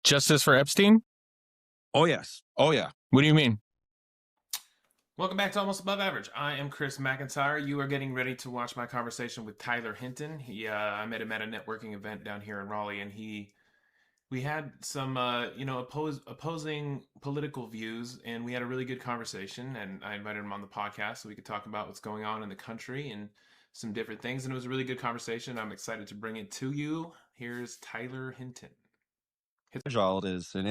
Justice for Epstein? Oh, yes. Oh, yeah. What do you mean? Welcome back to Almost Above Average. I am Chris Mcintyre. You are getting ready to watch my conversation with Tyler Hinton. I met him at a networking event down here in Raleigh, and we had some opposing political views, and we had a really good conversation. And I invited him on the podcast so we could talk about what's going on in the country and some different things. And it was a really good conversation. I'm excited to bring it to you. Here's Tyler Hinton. All it is, and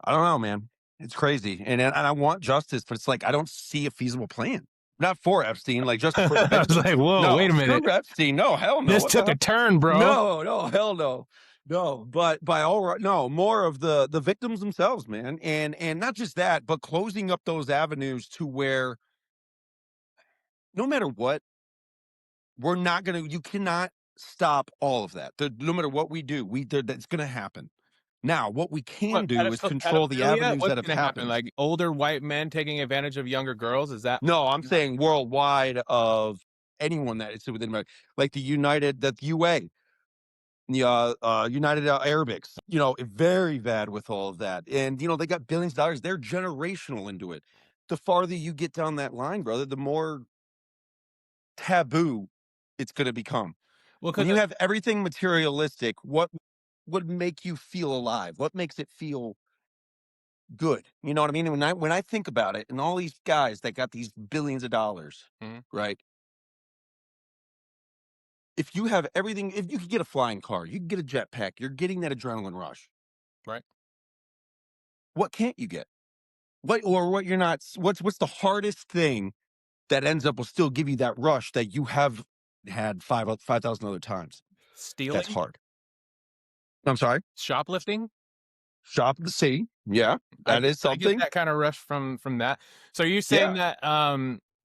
I don't know, man. It's crazy, and I want justice, but it's like I don't see a feasible plan. Not for Epstein, like just for the I was victims. like, whoa, No, wait a minute. screw Epstein. No, hell no. This What took the a turn, bro. hell? No, hell no. No, but by all right, no, more of the victims themselves, man, and not just that, but closing up those avenues to where no matter what, we're not gonna. You cannot stop all of that. No matter what we do, that's gonna happen. Now, what we can do is control the avenues that have happened. Like older white men taking advantage of younger girls? Is that? No, I'm saying worldwide of anyone that is within America, like the UA, the United Arabics, very bad with all of that. And, they got billions of dollars. They're generational into it. The farther you get down that line, brother, the more taboo it's going to become. Well, when you have everything materialistic, what would make you feel alive? What makes it feel good? You know what I mean? And when I think about it, and all these guys that got these billions of dollars, right? If you have everything, if you could get a flying car, you can get a jetpack, you're getting that adrenaline rush. Right. What can't you get? What you're not, what's the hardest thing that ends up will still give you that rush that you have had 5,000 other times? Stealing? That's hard. I'm sorry? Shoplifting? Shop at the sea. Yeah, that is something. I get that kind of rush from that. So are you saying that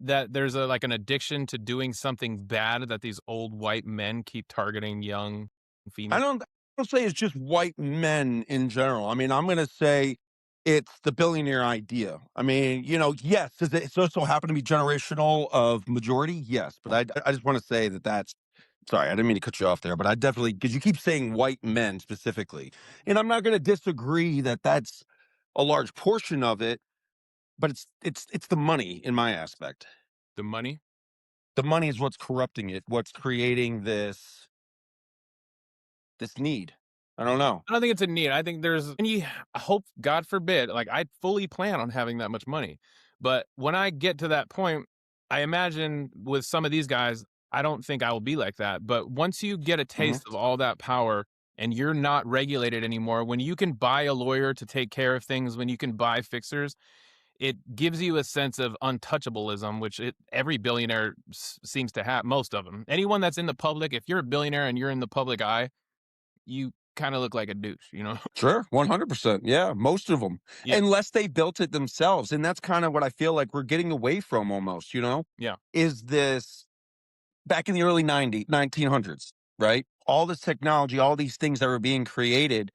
that there's an addiction to doing something bad that these old white men keep targeting young females? I don't say it's just white men in general. I mean, I'm going to say it's the billionaire idea. I mean, yes, does it so happen to be generational of majority? Yes, but I just want to say that's. Sorry, I didn't mean to cut you off there, but I definitely, because you keep saying white men specifically, and I'm not going to disagree that that's a large portion of it, but it's the money in my aspect. The money? The money is what's corrupting it, what's creating this need. I don't know. I don't think it's a need. I think I hope, God forbid, like I fully plan on having that much money. But when I get to that point, I imagine with some of these guys, I don't think I will be like that. But once you get a taste of all that power and you're not regulated anymore, when you can buy a lawyer to take care of things, when you can buy fixers, it gives you a sense of untouchableism, which every billionaire seems to have, most of them. Anyone that's in the public, if you're a billionaire and you're in the public eye, you kind of look like a douche, Sure, 100%. Yeah, most of them. Yeah. Unless they built it themselves. And that's kind of what I feel like we're getting away from almost, Yeah. Is this back in the early 1900s, right? All this technology, all these things that were being created,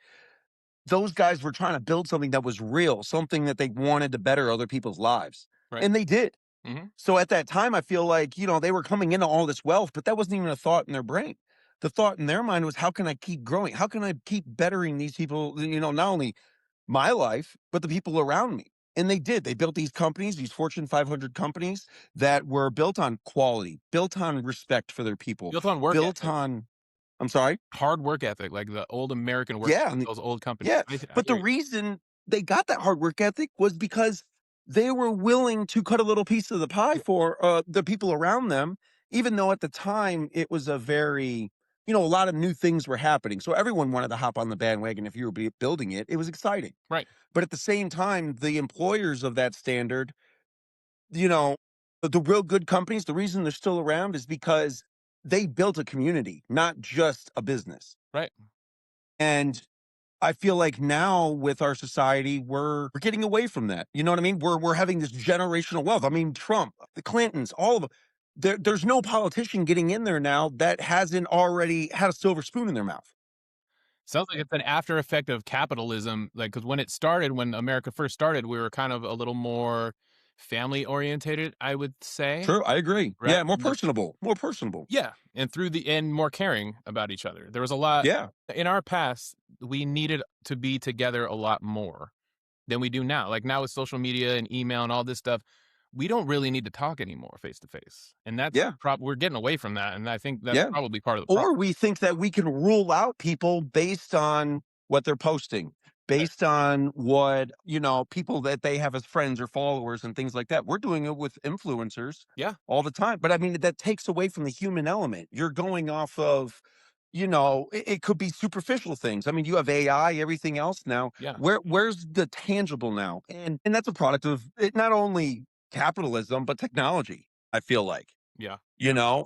those guys were trying to build something that was real, something that they wanted to better other people's lives. Right. And they did. Mm-hmm. So at that time, I feel like, they were coming into all this wealth, but that wasn't even a thought in their brain. The thought in their mind was, how can I keep growing? How can I keep bettering these people, not only my life, but the people around me? And they did. They built these companies, these Fortune 500 companies that were built on quality, built on respect for their people, built on work ethic. I'm sorry? Hard work ethic, like the old American work ethic, those old companies. Yeah, but the reason they got that hard work ethic was because they were willing to cut a little piece of the pie for the people around them, even though at the time it was a very, a lot of new things were happening. So everyone wanted to hop on the bandwagon. If you were building it, it was exciting. Right. But at the same time, the employers of that standard, the real good companies, the reason they're still around is because they built a community, not just a business. Right. And I feel like now with our society, we're getting away from that. You know what I mean? We're having this generational wealth. I mean, Trump, the Clintons, all of them. There's no politician getting in there now that hasn't already had a silver spoon in their mouth. Sounds like it's an after effect of capitalism. Like, because when America first started, we were kind of a little more family orientated, I would say, True, I agree. right? Yeah, more personable, more personable. Yeah, and through the and more caring about each other. There was a lot Yeah, in our past, we needed to be together a lot more than we do now. Like now with social media and email and all this stuff, we don't really need to talk anymore face to face. And that's yeah. we're getting away from that. And I think that's Yeah. probably part of the problem. Or we think that we can rule out people based on what they're posting, Right. based on what, people that they have as friends or followers and things like that. We're doing it with influencers Yeah. all the time. But I mean, that takes away from the human element. You're going off of, it could be superficial things. I mean, you have AI, everything else now. Yeah. Where's the tangible now? And that's a product of it, not only capitalism, but technology, I feel like Yeah.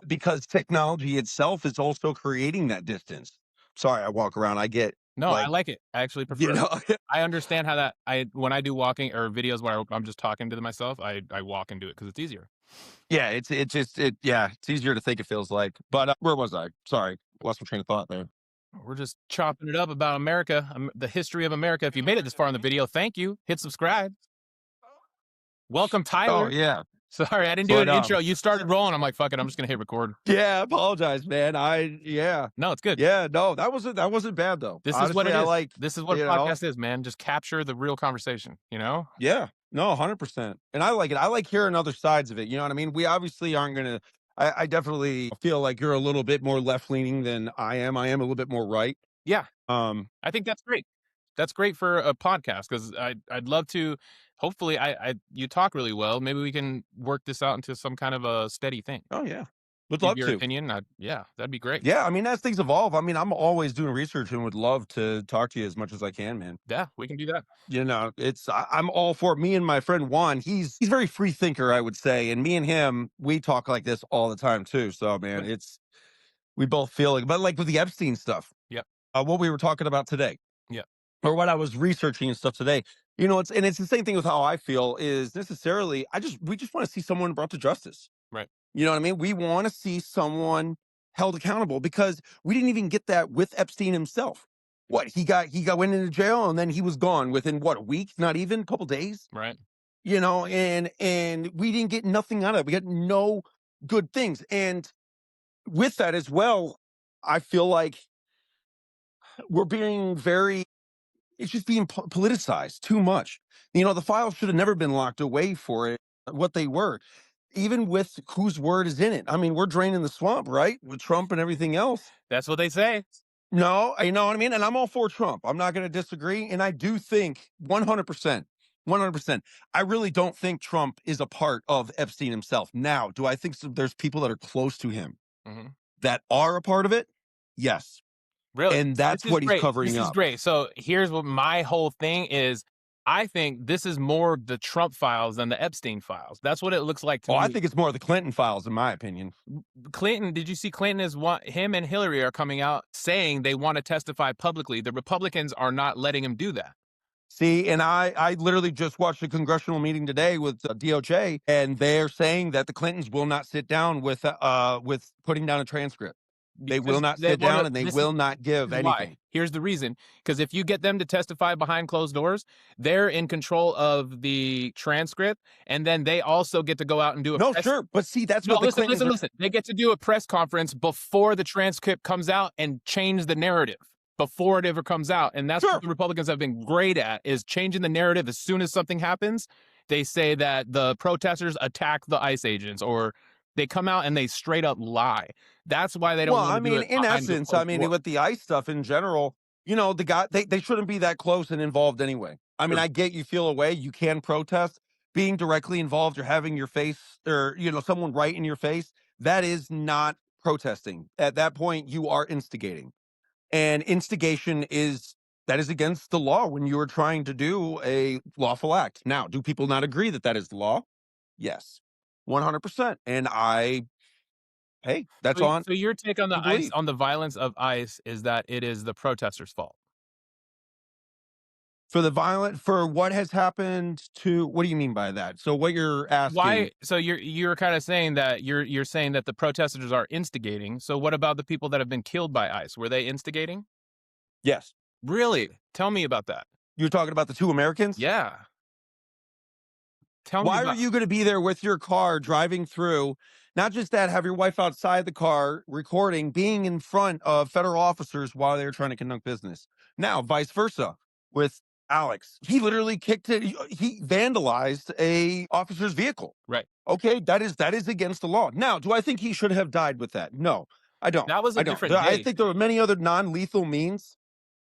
because technology itself is also creating that distance. Sorry, I walk around, I get No, I like, like it. I actually you prefer it. know, I understand how that I when I do walking or videos where I'm just talking to myself, I walk and do it because it's easier. yeah, it's easier to think it feels like. But where was I? Sorry, lost my train of thought there. We're just chopping it up about America, the history of America. If you made it this far in the video, thank you. Hit subscribe. Welcome, Oh Tyler. yeah. Sorry, I didn't do an But intro. You started rolling. I'm like, fuck it. I'm just gonna hit record. yeah, I apologize, man. Yeah. No, it's good. Yeah, no, that wasn't bad though. This is what Honestly, it I is. like, This is what you a know, podcast is, man. Just capture the real conversation. You know? yeah. No, 100%. And I like it. I like hearing other sides of it. You know what I mean? We obviously aren't gonna I definitely feel like you're a little bit more left leaning than I am. I am a little bit more right. Yeah, Um, I think that's great. That's great for a podcast because I'd love to. Hopefully, I you talk really well. Maybe we can work this out into some kind of a steady thing. oh yeah. Would Give love your to. opinion. Yeah, that'd be great. Yeah, I mean, as things evolve, I mean, I'm always doing research and would love to talk to you as much as I can, man. Yeah, we can do that. I'm all for it. Me and my friend Juan. He's very free thinker, I would say, and me and him, we talk like this all the time too. So, man, Good. we both feel it. But like with the Epstein stuff, Yep. what we were talking about today, Yep. or what I was researching and stuff today, it's the same thing with how I feel. Is necessarily, we just want to see someone brought to justice. Right. You know what I mean? We want to see someone held accountable because we didn't even get that with Epstein himself. What he got went into jail and then he was gone within what, a week, not even a couple days, Right. and we didn't get nothing out of it. We got no good things. And with that as well, I feel like we're being very it's just being politicized too much. The files should have never been locked away for it, what they were, even with whose word is in it. I mean, we're draining the swamp, right? With Trump and everything else. That's what they say. No, you know what I mean? And I'm all for Trump. I'm not going to disagree. And I do think 100%, 100%. I really don't think Trump is a part of Epstein himself. Now, do I think there's people that are close to him Hmm. that are a part of it? Yes. Really, And this that's is what he's great. covering This is up. great. So here's what my whole thing is. I think this is more the Trump files than the Epstein files. That's what it looks like to Oh, I me. think it's more of the Clinton files, in my opinion. Clinton, did you see Clinton is him and Hillary are coming out saying they want to testify publicly. The Republicans are not letting him do that. See, and I literally just watched a congressional meeting today with DOJ, and they're saying that the Clintons will not sit down with putting down a transcript. They will Because not they sit want to down, and they this is will not give This is why. anything. Here's the reason. Because if you get them to testify behind closed doors, they're in control of the transcript, and then they also get to go out and do a No, press. sure, but see, that's No, what the listen, Clintons listen, are. listen. They get to do a press conference before the transcript comes out and change the narrative before it ever comes out. And that's what Sure. the Republicans have been great at, is changing the narrative as soon as something happens. They say that the protesters attack the ICE agents, or they come out and they straight up lie. That's why they don't Well, want I to do mean, it in behind the essence, I closed mean, door. with the ICE stuff in general, the guy they shouldn't be that close and involved anyway. I mean, True. I get you feel away, you can protest. Being directly involved or having your face or someone right in your face, that is not protesting. At that point, you are instigating. And instigation is against the law when you are trying to do a lawful act. Now, do people not agree that that is the law? Yes. 100%. And hey, that's on So your take on to the ICE, believe. on the violence of ICE, is that it is the protesters' fault. For what has happened to what do you mean by that? So what you're Why? asking, So you're kind of saying that you're saying that the protesters are instigating. So what about the people that have been killed by ICE? Were they instigating? yes. Really? Tell me about that. You're talking about the two Americans? Yeah. Tell me Why are about. you going to be there with your car driving through? Not just that, have your wife outside the car recording, being in front of federal officers while they're trying to conduct business. Now, vice versa with Alex. He literally kicked it. He vandalized a officer's vehicle. Right. Okay, that is against the law. Now, do I think he should have died with that? No, I don't. That was a I don't. different I day. think there are many other non-lethal means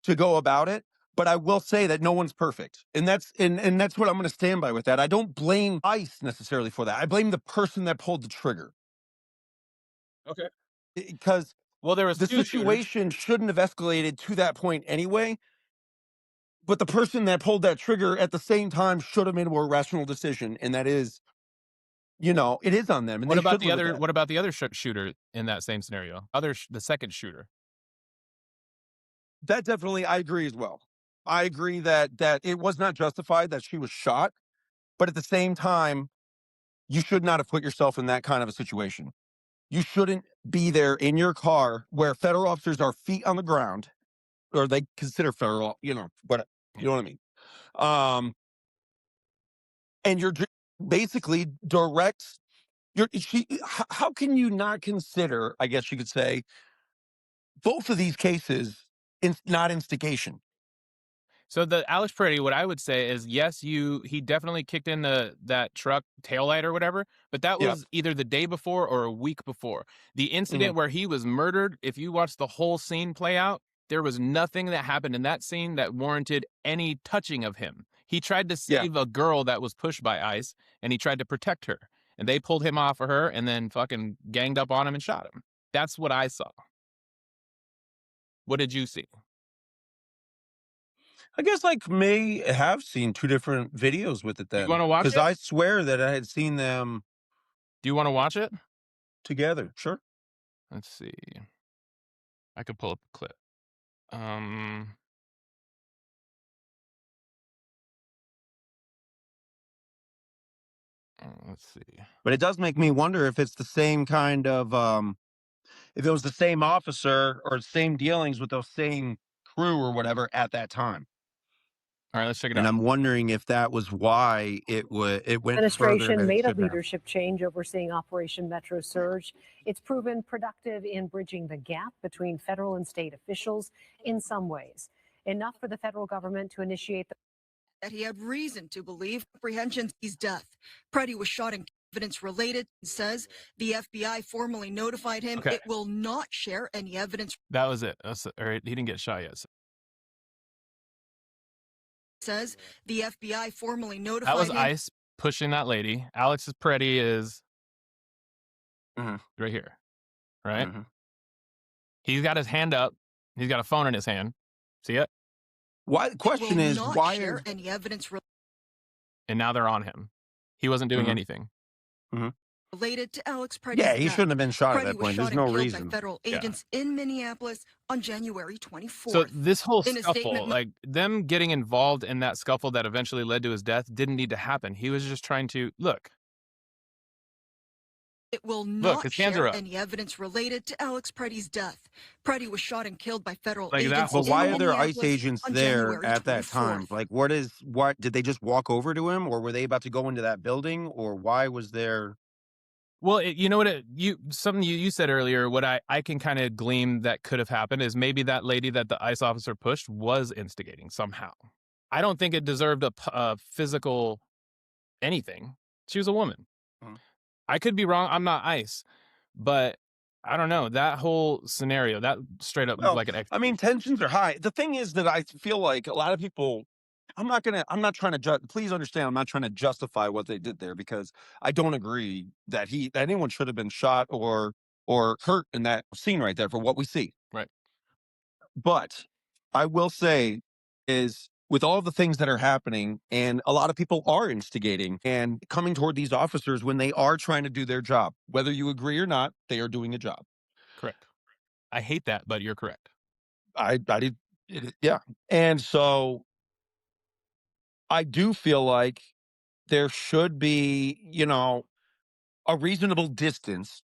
to go about it. But I will say that no one's perfect. And that's what I'm gonna stand by with that. I don't blame ICE necessarily for that. I blame the person that pulled the trigger. Okay. Because Well, there was the two shooters. situation shouldn't have escalated to that point anyway, but the person that pulled that trigger at the same time should have made a more rational decision, and that is, it is on them, and What they about should the live with other? that. What about the other shooter in that same scenario? The second shooter. That definitely I agree as well. I agree that it was not justified that she was shot, but at the same time, you should not have put yourself in that kind of a situation. You shouldn't be there in your car where federal officers are feet on the ground, or they consider federal, but you know what I mean. Um, and you're basically direct. How can you not consider? I guess you could say both of these cases not instigation. So the Alex Peretti, what I would say is yes, he definitely kicked in that truck taillight or whatever, but that Yeah. was either the day before or a week before. The Hmm. incident where he was murdered, if you watch the whole scene play out, there was nothing that happened in that scene that warranted any touching of him. He tried to Yeah. save a girl that was pushed by ICE and he tried to protect her. And they pulled him off of her and then fucking ganged up on him and shot him. That's what I saw. What did you see? I guess like may have seen two different videos with it You want then, to watch because it? I swear that I had seen them Do you want to watch it? together. Sure. Let's see. I could pull up a clip. Um, let's see. But it does make me wonder if it's the same kind of if it was the same officer or same dealings with those same crew or whatever at that time. All right, let's check it And out. I'm wondering if that was why it went further Administration than it made a should have. leadership change overseeing Operation Metro Surge. It's proven productive in bridging the gap between federal and state officials in some ways. Enough for the federal government to initiate the that he had reason to believe apprehensions his death. Preddy was shot in evidence related and says the FBI formally notified him Okay, it will not share any evidence. that was it. That's all right. He didn't get shot yet. Says the FBI formally That was notified him. ICE pushing that lady. Alex's Peretti is Mhm, right here, right? mhm. He's got his hand up. He's got a phone in his hand. See it? Why? The It will question is not why share is any evidence And now they're on him. He wasn't doing mhm, anything. mhm. related to Alex Yeah, Preddy's he death. shouldn't have been shot at Preddy that was point. There's shot no and killed by reason. federal Yeah. agents in Minneapolis on January So 24th. this whole In a scuffle, statement, like them getting involved in that scuffle that eventually led to his death, didn't need to happen. He was just trying to look. it will Look, not his hands are share up. any evidence related to Alex Preddy's death. Preddy was shot and killed by federal Like that agents whole But in why are there scuffle. ICE Minneapolis agents on there January at that time? 24th. Like, what did they just walk over to him, or were they about to go into that building, or why was there? Well, you know what? Something you said earlier. What I can kind of glean that could have happened is maybe that lady that the ICE officer pushed was instigating somehow. I don't think it deserved a physical anything. She was a woman. Mhm. I could be wrong. I'm not ICE, but I don't know that whole scenario. That straight up looked Well, like an I mean, execution. tensions are high. The thing is that I feel like a lot of people. I'm not trying to please understand. I'm not trying to justify what they did there because I don't agree that anyone should have been shot or hurt in that scene right there for what we see. Right. But I will say is with all the things that are happening and a lot of people are instigating and coming toward these officers when they are trying to do their job, whether you agree or not, they are doing a job. Correct. I hate that, but you're correct. I did, yeah. And so I do feel like there should be, a reasonable distance,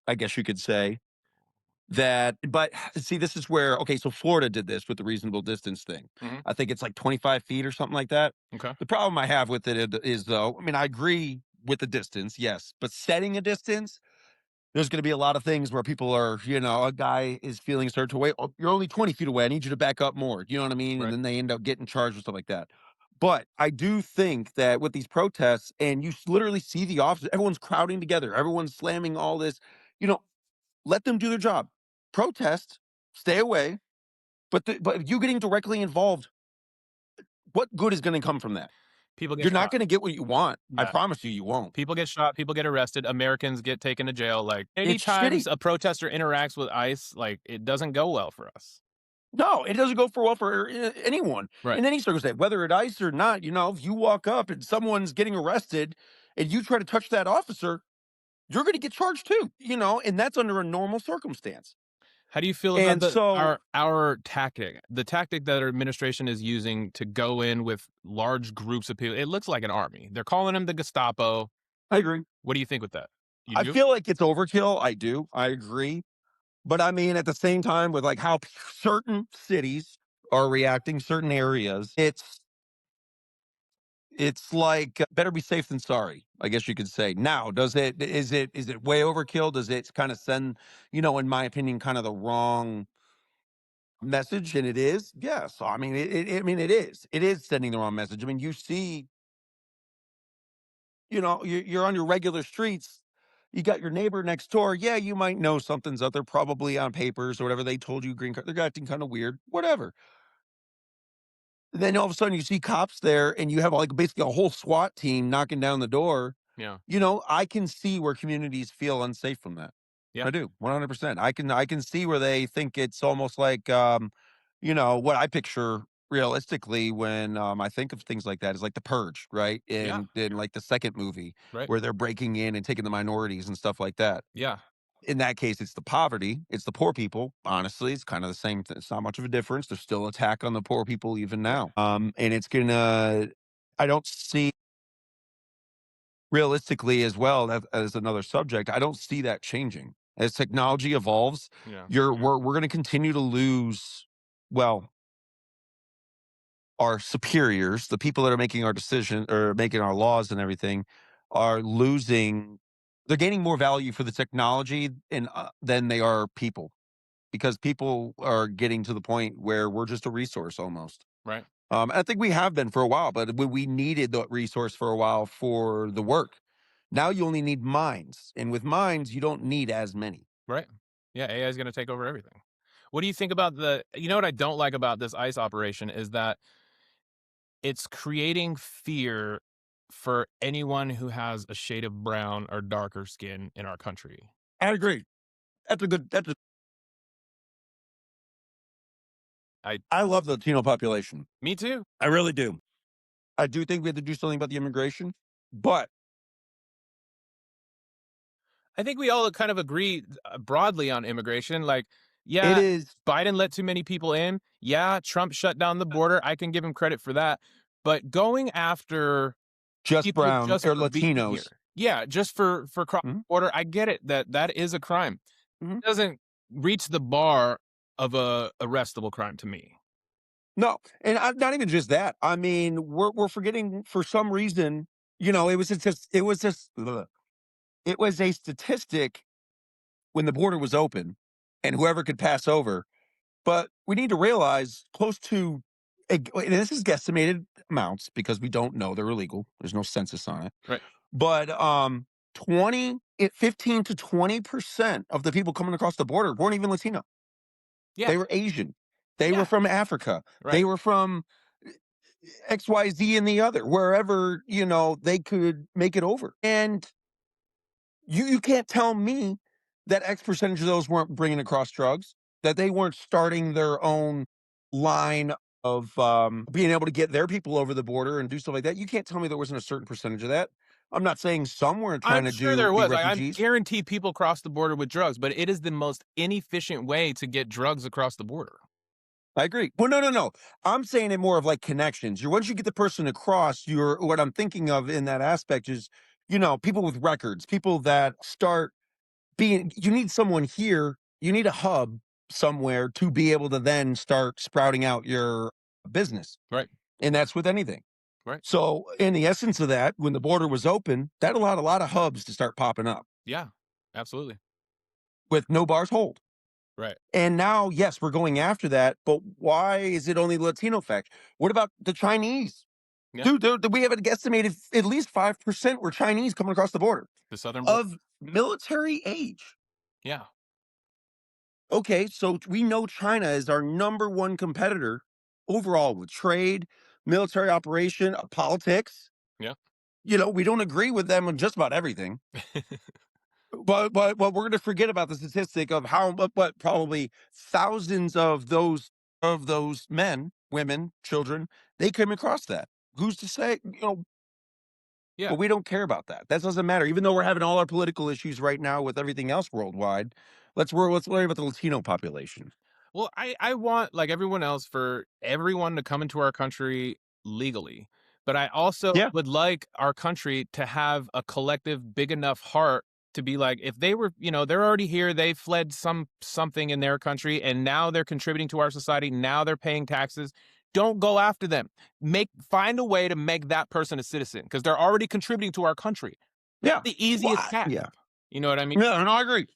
I guess you could say, but see, this is where, okay, so Florida did this with the reasonable distance thing. Mhm. I think it's like 25 feet or something like that. Okay. The problem I have with it is, though, I mean, I agree with the distance, yes, but setting a distance, there's going to be a lot of things where people are, a guy is feeling a certain way. Oh, you're only 20 feet away. I need you to back up more. You know what I mean? And Right. then they end up getting charged with stuff like that. But I do think that with these protests, and you literally see the officers, everyone's crowding together, everyone's slamming all this, you know, let them do their job. Protest, stay away. But you getting directly involved, what good is going to come from that? People get You're not shot. going to get what you want. I Yeah. promise you, you won't. People get shot, people get arrested, Americans get taken to jail. Like, It's anytimes shitty. a protester interacts with ICE, like, it doesn't go well for us. No, it doesn't go for well for anyone Right. in any circumstance, whether it's ICE or not. If you walk up and someone's getting arrested and you try to touch that officer, you're going to get charged too, and that's under a normal circumstance. How do you feel about And so our tactic? The tactic that our administration is using to go in with large groups of people. It looks like an army. They're calling them the Gestapo. I agree. What do you think with that? You I do? feel like it's overkill. I do. I agree. But I mean, at the same time, with like how certain cities are reacting, certain areas, it's like better be safe than sorry, I guess you could say. Now, is it way overkill? Does it kind of send, in my opinion, kind of the wrong message? And it is, yes. I mean, it is. It is sending the wrong message. I mean, you see, you're on your regular streets. You got your neighbor next door. Yeah, you might know something's up there, probably on papers or whatever. They told you green card. They're acting kind of weird, whatever. Then all of a sudden you see cops there and you have like basically a whole SWAT team knocking down the door. Yeah. I can see where communities feel unsafe from that. Yeah. I do, 100%. I can see where they think it's almost like what I picture realistically when I think of things like that is like the purge, right? Yeah. And then like the second movie Right. where they're breaking in and taking the minorities and stuff like that. Yeah. In that case, it's the poverty, it's the poor people. Honestly, it's kind of the same it's not much of a difference. There's still attack on the poor people even Yeah. now. And it's gonna I don't see realistically as well as another subject, I don't see that changing. As technology evolves, Yeah. we're gonna continue to lose, well, our superiors, the people that are making our decision or making our laws and everything, are losing they're gaining more value for the technology than they are people. Because people are getting to the point where we're just a resource almost. Right. I think we have been for a while, but we needed the resource for a while for the work. Now you only need minds, and with minds, you don't need as many. Right. Yeah, AI is gonna take over everything. What do you think about what I don't like about this ICE operation is that it's creating fear for anyone who has a shade of brown or darker skin in our country. I agree. That's a I I love the Latino population. Me too. I really do. I do think we have to do something about the immigration, but I think we all kind of agree broadly on immigration. Like, it yeah, is Biden let too many people in. Yeah, Trump shut down the border. I can give him credit for that. But going after just people brown just or for being here, Latinos. yeah, just for crossing Mhm, the border, I get it that is a crime. mhm. It doesn't reach the bar of a arrestable crime to me. No, and not even just that. I mean, we're forgetting for some reason. It was a statistic when the border was open and whoever could pass over. But we need to realize close to, and this is guesstimated amounts because we don't know they're illegal. There's no census on it. Right. But 15 to 20% of the people coming across the border weren't even Latino. Yeah. They were Asian. They were Yeah. from Africa. Right. They were from XYZ and the other, wherever, they could make it over. And you can't tell me that X percentage of those weren't bringing across drugs, that they weren't starting their own line of being able to get their people over the border and do stuff like that. You can't tell me there wasn't a certain percentage of that. I'm not saying some weren't I'm trying to sure there be was. I'm refugees. guaranteed people cross the border with drugs, but it is the most inefficient way to get drugs across the border. I agree. Well, no, no, no. I'm saying it more of like connections. Once you get the person across, what I'm thinking of in that aspect is, people with records, people that start being. You need someone here You need a hub somewhere to be able to then start sprouting out your business. Right. And that's with anything. Right. So, in the essence of that, when the border was open, that allowed a lot of hubs to start popping up Yeah. Absolutely. with no bars hold. Right. And now, yes, we're going after that, but why is it only Latino fact? What about the Chinese? Yeah. Dude, we have it estimated at least 5% were Chinese coming across the border The southern border. of military age. Yeah. Okay, so we know China is our number one competitor overall with trade, military operation, politics. Yeah. We don't agree with them on just about everything. But we're going to forget about the statistic of how, but probably thousands of those men, women, children, they came across that. Who's to say? Yeah. But we don't care about that. That doesn't matter. Even though we're having all our political issues right now with everything else worldwide, let's worry about the Latino population. Well, I want, like everyone else, for everyone to come into our country legally. But I also Yeah, would like our country to have a collective big enough heart to be like, if they were, they're already here, they fled something in their country, and now they're contributing to our society, now they're paying taxes. Don't go after them. Find a way to make that person a citizen because they're already contributing to our country. yeah, The easiest why? task. Yeah, You know what I mean? yeah, and I agree.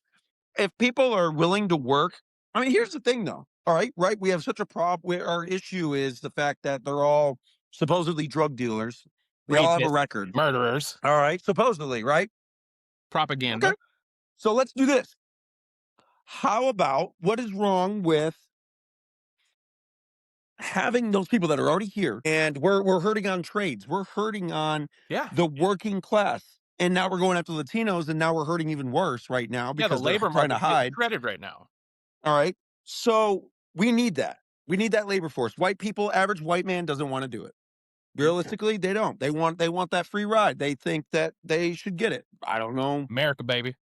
If people are willing to work, I mean, here's the thing, though. All right, right. We have such a problem. Our issue is the fact that they're all supposedly drug dealers. They all have a Rapists, record. murderers, All right, supposedly, right? Okay. propaganda. So let's do this. How about what is wrong with having those people that are already here and we're hurting on trades. We're hurting on Yeah. the working class. And now we're going after Latinos and now we're hurting even worse right now Yeah, the because they're labor trying to market's getting hide. shredded right now. All right. So we need that. We need that labor force. White people, average white man doesn't want to do it. Realistically, they don't. They want that free ride. They think that they should get it. I don't know. America, baby.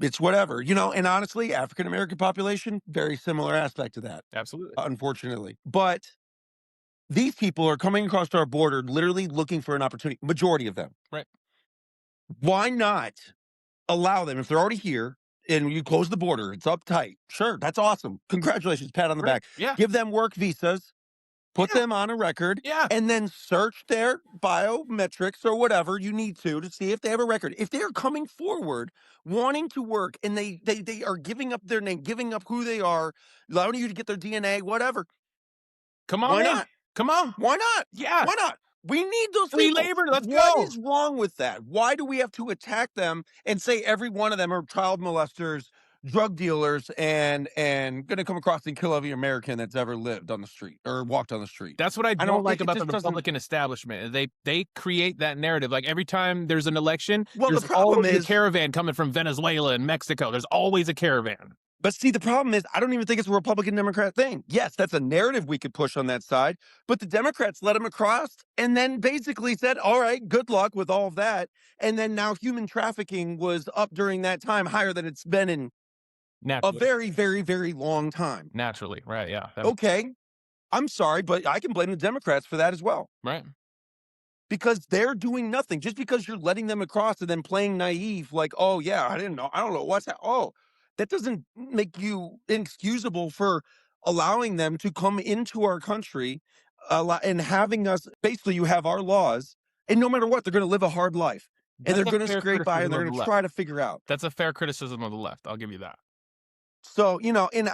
It's whatever. And honestly, African American population, very similar aspect to that, Absolutely. unfortunately. But these people are coming across our border literally looking for an opportunity, majority of them. Right. Why not allow them if they're already here and you close the border, it's uptight. Sure, that's awesome. Congratulations, pat on the Right. back. Yeah. Give them work visas, put Yeah. them on a record, Yeah. and then search their biometrics or whatever you need to see if they have a record. If they are coming forward wanting to work and they are giving up their name, giving up who they are, allowing you to get their DNA, whatever, Come on why in. not? Come on. Why not? Yeah. Why not? We need those Free people. labor. Let's What go. is wrong with that? Why do we have to attack them and say every one of them are child molesters, drug dealers, and gonna come across and kill every American that's ever lived on the street or walked on the street? That's what I I don't don't. like It about the just doesn't. Republican establishment. They create that narrative. Like every time there's an election, Well, the there's problem always a is, caravan coming from Venezuela and Mexico. There's always a caravan. but see, the problem is, I don't even think it's a Republican Democrat thing. Yes, that's a narrative we could push on that side, but the Democrats let them across and then basically said, all right, good luck with all of that. And then now human trafficking was up during that time higher than it's been in a Naturally. very, very, very long time. Naturally. Right. Yeah. Okay, I'm sorry, but I can blame the Democrats for that as well Right. because they're doing nothing. Just because you're letting them across and then playing naive, like, oh yeah, I didn't know, I don't know what's that. Oh, that doesn't make you inexcusable for allowing them to come into our country and having us. Basically, you have our laws, and no matter what, they're going to live a hard life and That's they're a going to fair scrape by and criticism they're of the going to left. try to figure out. That's a fair criticism of the left. I'll give you that. So, and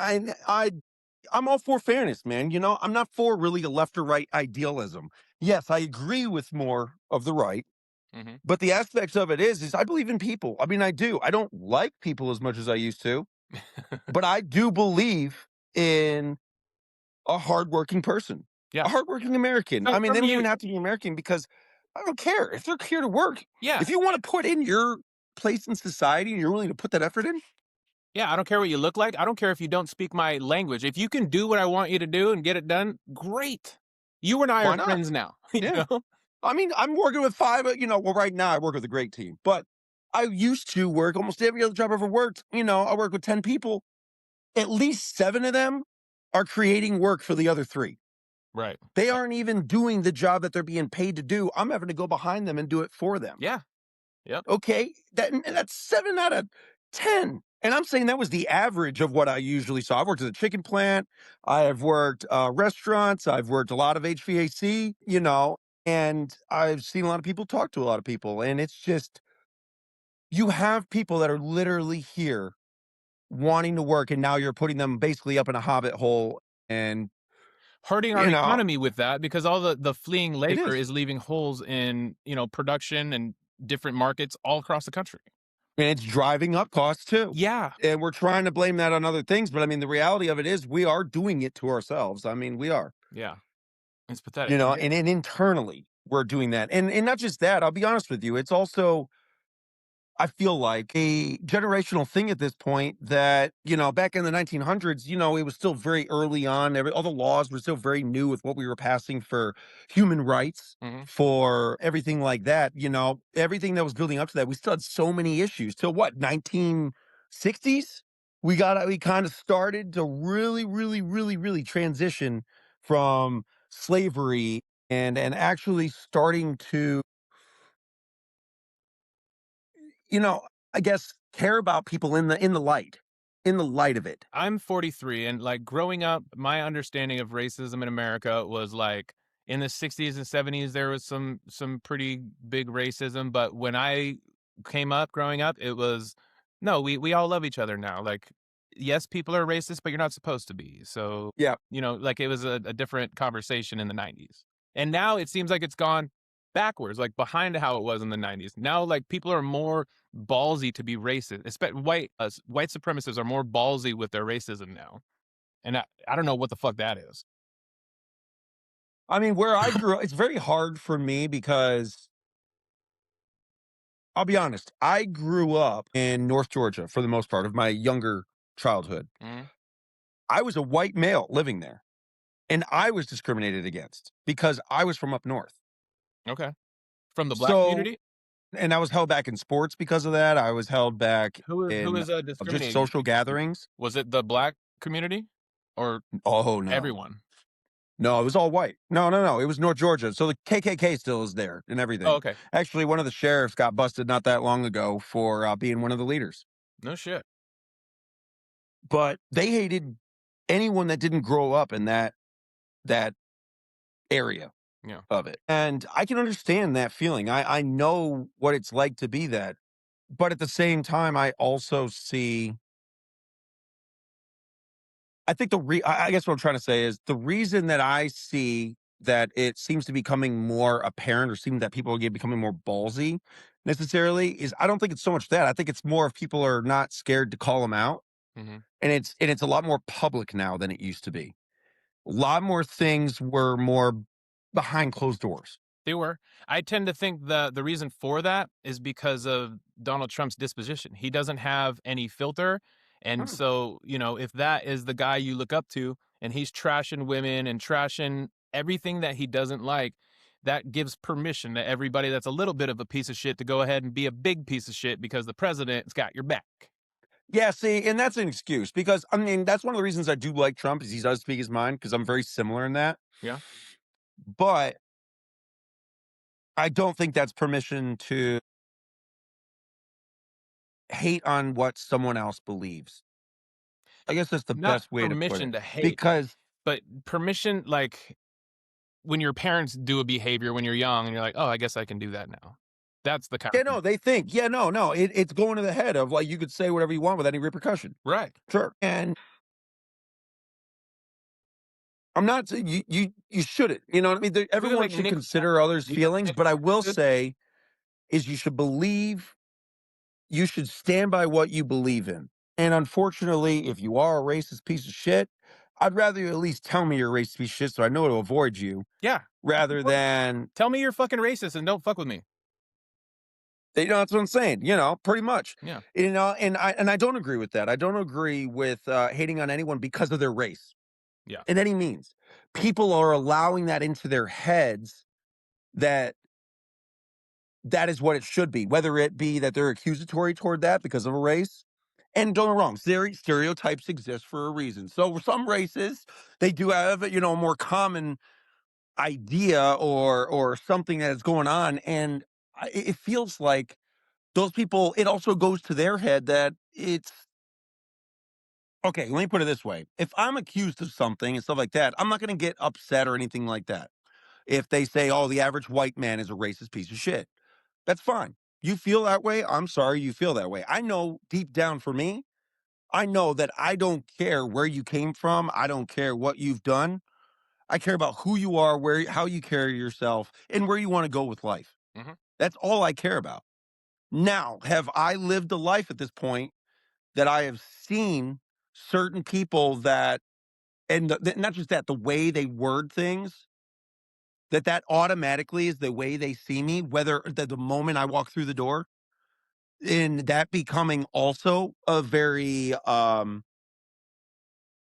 I'm all for fairness, man. I'm not for really a left or right idealism. Yes, I agree with more of the right, Hmm. but the aspects of it is I believe in people. I mean, I do. I don't like people as much as I used to, but I do believe in a hardworking person, Yeah. a hardworking American. So I mean, they from don't you, even have to be American because I don't care if they're here to work. yeah. If you want to put in your place in society and you're willing to put that effort in, Yeah, I don't care what you look like. I don't care if you don't speak my language. If you can do what I want you to do and get it done, great. You and I why are not? friends now. You Yeah. know? I mean, I'm working with five, well, right now I work with a great team, but I used to work almost every other job I ever worked. I work with 10 people. At least 7 of them are creating work for the other 3. Right. They aren't even doing the job that they're being paid to do. I'm having to go behind them and do it for them. Yeah. Yep. Okay. That's 7 out of 10. And I'm saying that was the average of what I usually saw. I've worked at a chicken plant, I've worked restaurants, I've worked a lot of HVAC, and I've seen a lot of people talk to a lot of people. And it's just, you have people that are literally here wanting to work, and now you're putting them basically up in a hobbit hole. And, Hurting our you know, economy with that because all the fleeing it labor is. is leaving holes in, production and different markets all across the country. And it's driving up costs too. Yeah. And we're trying to blame that on other things. But I mean, the reality of it is we are doing it to ourselves. I mean, we are. Yeah. It's pathetic. And internally we're doing that. And not just that, I'll be honest with you. It's also, I feel like, a generational thing at this point that, back in the 1900s, it was still very early on. All the laws were still very new with what we were passing for human rights, Mhm. for everything like that. Everything that was building up to that. We still had so many issues till what, 1960s? We kind of started to really, really, really, really transition from slavery and actually starting to, you know, I guess, care about people in the light of it. I'm 43, and like growing up, my understanding of racism in America was like in the 60s and 70s there was some pretty big racism, but when I came up growing up, it was no, we all love each other now. Like yes, people are racist, but you're not supposed to be. So, Yeah. like it was a different conversation in the 90s. And now it seems like it's gone backwards, like behind how it was in the 90s. Now like people are more ballsy to be racist. White supremacists are more ballsy with their racism now, and I don't know what the fuck that is. I mean, where I grew up, it's very hard for me because I'll be honest, I grew up in North Georgia for the most part of my younger childhood. Mhm. I was a white male living there, and I was discriminated against because I was from up north. Okay, from the black So, community. and I was held back in sports because of that. I was held back Who in is of just discriminating social against you? gatherings. Was it the black community or Oh no. everyone? No, it was all white. No, no, no. It was North Georgia. So the KKK still is there and Oh, everything. okay. Actually, one of the sheriffs got busted not that long ago for being one of the leaders. No shit. But they hated anyone that didn't grow up in that area Yeah. of it. And I can understand that feeling. I know what it's like to be that. But at the same time, I also see, I think I guess what I'm trying to say is the reason that I see that it seems to be becoming more apparent or seem that people are becoming more ballsy necessarily is I don't think it's so much that. I think it's more if people are not scared to call them out. Mhm. And it's a lot more public now than it used to be. A lot more things were more behind closed doors. They were. I tend to think the reason for that is because of Donald Trump's disposition. He doesn't have any filter. And Hmm. so, if that is the guy you look up to and he's trashing women and trashing everything that he doesn't like, that gives permission to everybody that's a little bit of a piece of shit to go ahead and be a big piece of shit because the president's got your back. Yeah, see, and that's an excuse because I mean that's one of the reasons I do like Trump is he does speak his mind because I'm very similar in that. Yeah. But I don't think that's permission to hate on what someone else believes. I guess that's the Not best way to put permission it. to hate, Because but permission like when your parents do a behavior when you're young and you're like, "Oh, I guess I can do that now." That's the kind yeah, of no, they think, yeah, no, no, it's going to the head of like you could say whatever you want without any repercussion. right. Sure. And I'm not saying you shouldn't. You know what I mean? Look at Everyone like should Nick. consider others' You know feelings, Nick but I will did? say is you should stand by what you believe in. And unfortunately, if you are a racist piece of shit, I'd rather you at least tell me you're a racist piece of shit so I know to avoid you Yeah. rather than, Tell me you're fucking racist and don't fuck with me. that's what I'm saying, pretty much. Yeah. And I don't agree with that. I don't agree with hating on anyone because of their race Yeah. in any means. People are allowing that into their heads that that is what it should be, whether it be that they're accusatory toward that because of a race. And don't get me wrong, stereotypes exist for a reason. So some races, they do have, a more common idea or something that is going on. And it feels like those people, it also goes to their head that Okay, let me put it this way. If I'm accused of something and stuff like that, I'm not going to get upset or anything like that. If they say, oh, the average white man is a racist piece of shit, that's fine. You feel that way. I'm sorry you feel that way. I know deep down for me, I know that I don't care where you came from. I don't care what you've done. I care about who you are, how you carry yourself, and where you want to go with life. Mhm. That's all I care about. Now, have I lived a life at this point that I have seen certain people that, and not just that, the way they word things, that automatically is the way they see me, whether the moment I walk through the door, and that becoming also a very, I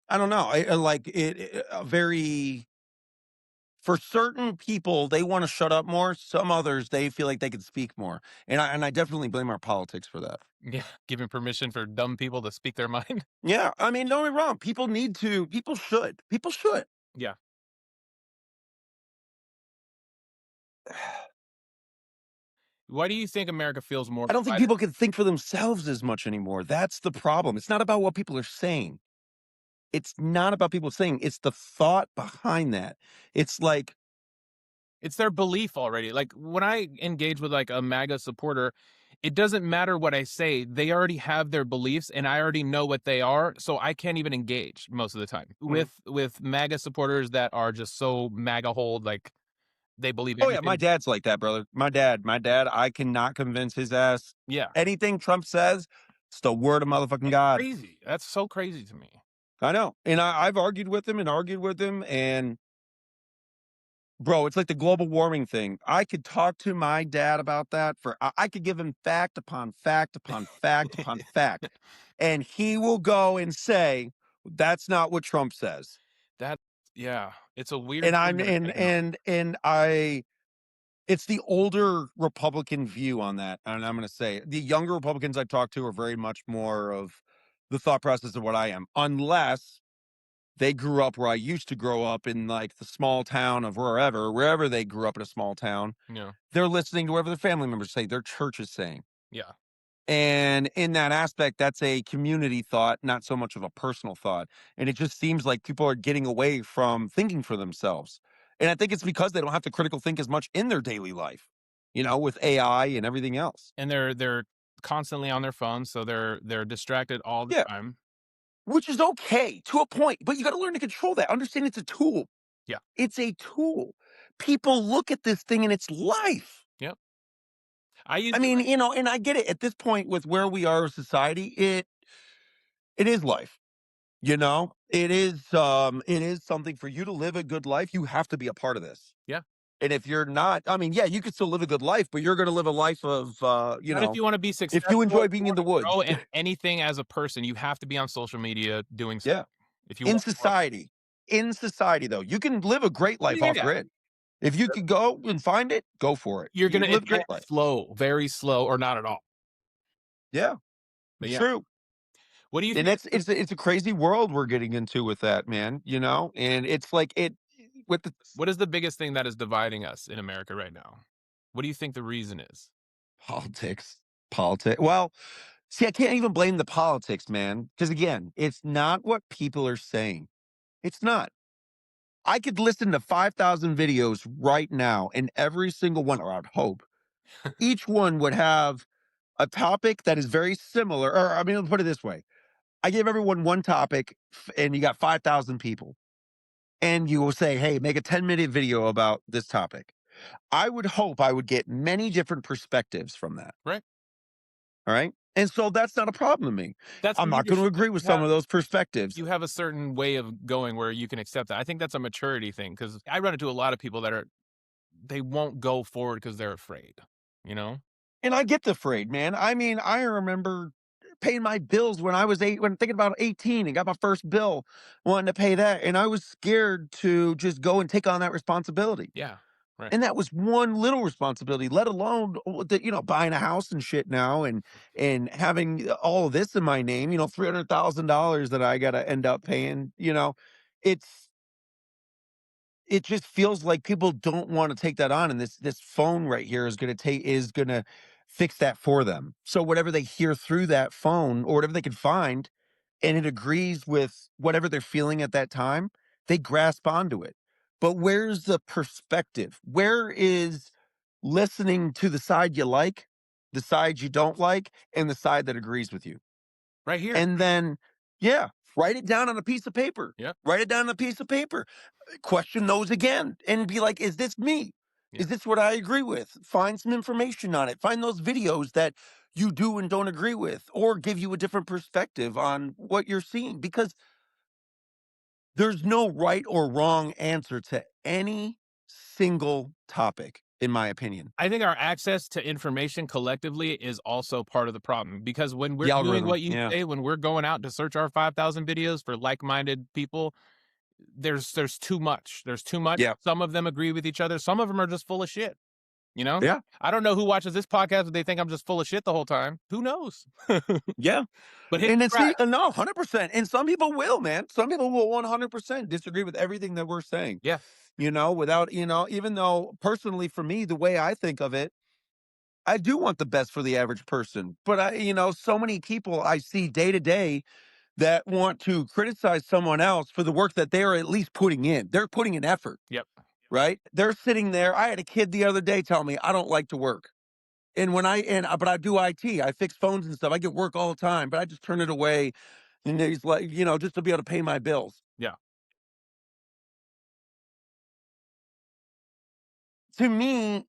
don't know, like a very, for certain people, they want to shut up more. Some others, they feel like they can speak more. And I definitely blame our politics for that. Yeah, giving permission for dumb people to speak their mind. Yeah. I mean, don't get me wrong. People should. Yeah. Why do you think America feels more I don't think divided? people can think for themselves as much anymore. That's the problem. It's not about what people are saying. It's not about people saying, it's the thought behind that. It's like, It's their belief already. Like when I engage with like a MAGA supporter, it doesn't matter what I say. They already have their beliefs and I already know what they are, so I can't even engage most of the time. mhm. With MAGA supporters that are just so MAGA hold, like they believe Oh yeah, my everything. dad's like that, brother. My dad, I cannot convince his ass. Yeah. Anything Trump says, it's the word of motherfucking That's God. crazy. That's so crazy to me. I know. And I've argued with him and argued with him. And bro, it's like the global warming thing. I could talk to my dad about that I could give him fact upon fact upon fact upon fact. And he will go and say, that's not what Trump says. That yeah, it's a weird And thing I'm that are taken on. and I it's the older Republican view on that. And I'm gonna say the younger Republicans I talk to are very much more of the thought process of what I am, unless they grew up where I used to grow up in like the small town of wherever they grew up in a small town. Yeah. They're listening to whatever their family members say, their church is saying. Yeah. And in that aspect, that's a community thought, not so much of a personal thought. And it just seems like people are getting away from thinking for themselves. And I think it's because they don't have to critical think as much in their daily life, with AI and everything else. And they're constantly on their phones, so they're distracted all the Yeah, time. which is okay to a point, but you got to learn to control that. Understand it's a tool. Yeah. It's a tool. People look at this thing and it's life. Yep. I use I it mean, like and I get it at this point with where we are as society, it is life. It is something for you to live a good life, you have to be a part of this. yeah. And if you're not, I mean, yeah, you could still live a good life, but you're going to live a life of Not if you wanna be if you successful, enjoy if you being in the wanna woods. grow in anything as a person, you have to be on social media doing Yeah. something if you In want more. society. In society though, you can live a great life off Yeah. grid. If you could go and find it, go for it. You're You gonna can live it's a gonna great life. slow, very slow or not at all. Yeah, But it's yeah. true. What do you And think it's a crazy world we're getting into with that, man, And it's like with the what is the biggest thing that is dividing us in America right now? What do you think the reason is? politics. Well, see, I can't even blame the politics, man, because again, it's not what people are saying. It's not. I could listen to 5,000 videos right now, and every single one, or I'd hope, each one would have a topic that is very similar. Or I mean, let's put it this way: I give everyone one topic, and you got 5,000 people, and you will say, "Hey, make a 10-minute video about this topic." I would hope I would get many different perspectives from that. Right? All right. And so that's not a problem to me. That's I'm not going to leadership. agree with some of those perspectives. You have a certain way of going where you can accept that. I think that's a maturity thing because I run into a lot of people that they won't go forward because 'cause they're afraid, you know? And I get the afraid, man. I mean, I remember paying my bills when I was when thinking about 18 and got my first bill, wanting to pay that. And I was scared to just go and take on that responsibility. Yeah. Right. And that was one little responsibility, let alone buying a house and shit now and having all of this in my name, $300,000 that I gotta end up paying. It's it just feels like people don't want to take that on, and this phone right here is gonna fix that for them. So whatever they hear through that phone or whatever they can find, and it agrees with whatever they're feeling at that time, they grasp onto it. But where's the perspective? Where is listening to the side you like, the side you don't like, and the side that agrees with you? Right here. And then, yeah, write it down on a piece of paper. Yep. Write it down on a piece of paper. Question those again and be like, is this me? Yeah. Is this what I agree with? Find some information on it. Find those videos that you do and don't agree with, or give you a different perspective on what you're seeing, because there's no right or wrong answer to any single topic, in my opinion. I think our access to information collectively is also part of the problem, because when we're The doing algorithm. what you Yeah. say, when we're going out to search our 5,000 videos for like-minded people, there's too much. There's too much. Yeah. Some of them agree with each other. Some of them are just full of shit. You know, Yeah. I don't know who watches this podcast, but they think I'm just full of shit the whole time. Who knows? Yeah. But hit And it's subscribe. no, 100%. And some people will, man. Some people will 100% disagree with everything that we're saying. Yeah. Without, even though personally for me, the way I think of it, I do want the best for the average person. But so many people I see day to day that want to criticize someone else for the work that they're at least putting in. They're putting in effort, Yep. right? They're sitting there. I had a kid the other day tell me, I don't like to work. And but I do IT, I fix phones and stuff. I get work all the time, but I just turn it away. And he's like, just to be able to pay my bills. Yeah. To me,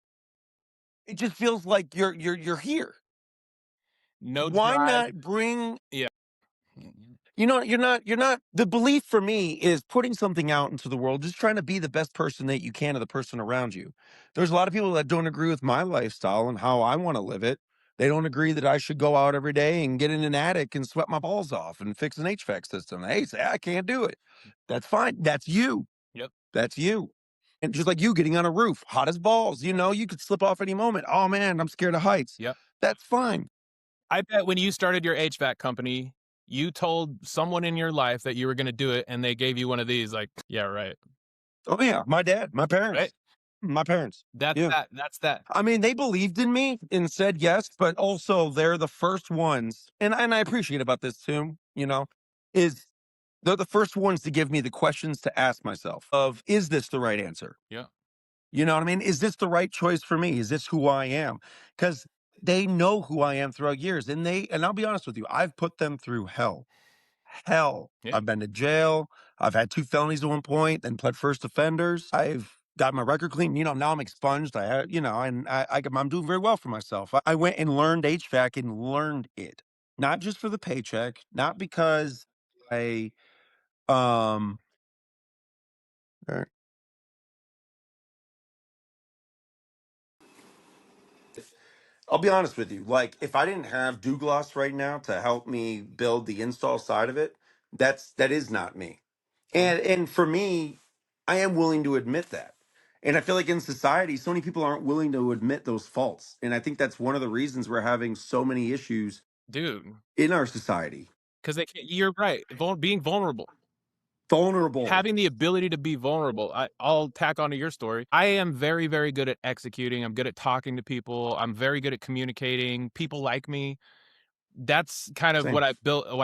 it just feels like you're here. No Why drive. not bring Yeah. you're not the belief for me is putting something out into the world, just trying to be the best person that you can to the person around you. There's a lot of people that don't agree with my lifestyle and how I want to live it. They don't agree that I should go out every day and get in an attic and sweat my balls off and fix an HVAC system. They say I can't do it. That's fine. That's you. Yep. That's you. And just like you getting on a roof, hot as balls, you could slip off any moment. Oh man, I'm scared of heights. Yep. That's fine. I bet when you started your HVAC company, you told someone in your life that you were going to do it, and they gave you one of these. Like, yeah, right. Oh yeah, my dad, my Right. parents, my parents. That's Yeah. that. That's that. I mean, they believed in me and said yes, but also they're the first ones, and I appreciate about this too, is they're the first ones to give me the questions to ask myself of, is this the right answer? Yeah. You know what I mean? Is this the right choice for me? Is this who I am? Because they know who I am throughout years, and I'll be honest with you, I've put them through hell. Hell. Yeah. I've been to jail. I've had 2 felonies at one point, then pled first offenders. I've got my record clean. Now I'm expunged. I had, and I'm doing very well for myself. I went and learned HVAC and learned it, not just for the paycheck, not because I, um, er, I'll be honest with you. Like, if I didn't have Douglas right now to help me build the install side of it, that is not me. Mhm. And for me, I am willing to admit that. And I feel like in society, so many people aren't willing to admit those faults. And I think that's one of the reasons we're having so many issues Dude, in our society. because they can't, you're right. Being vulnerable. Vulnerable. Having the ability to be vulnerable. I'll tack onto your story. I am very, very good at executing. I'm good at talking to people. I'm very good at communicating. People like me. That's kind of Same. what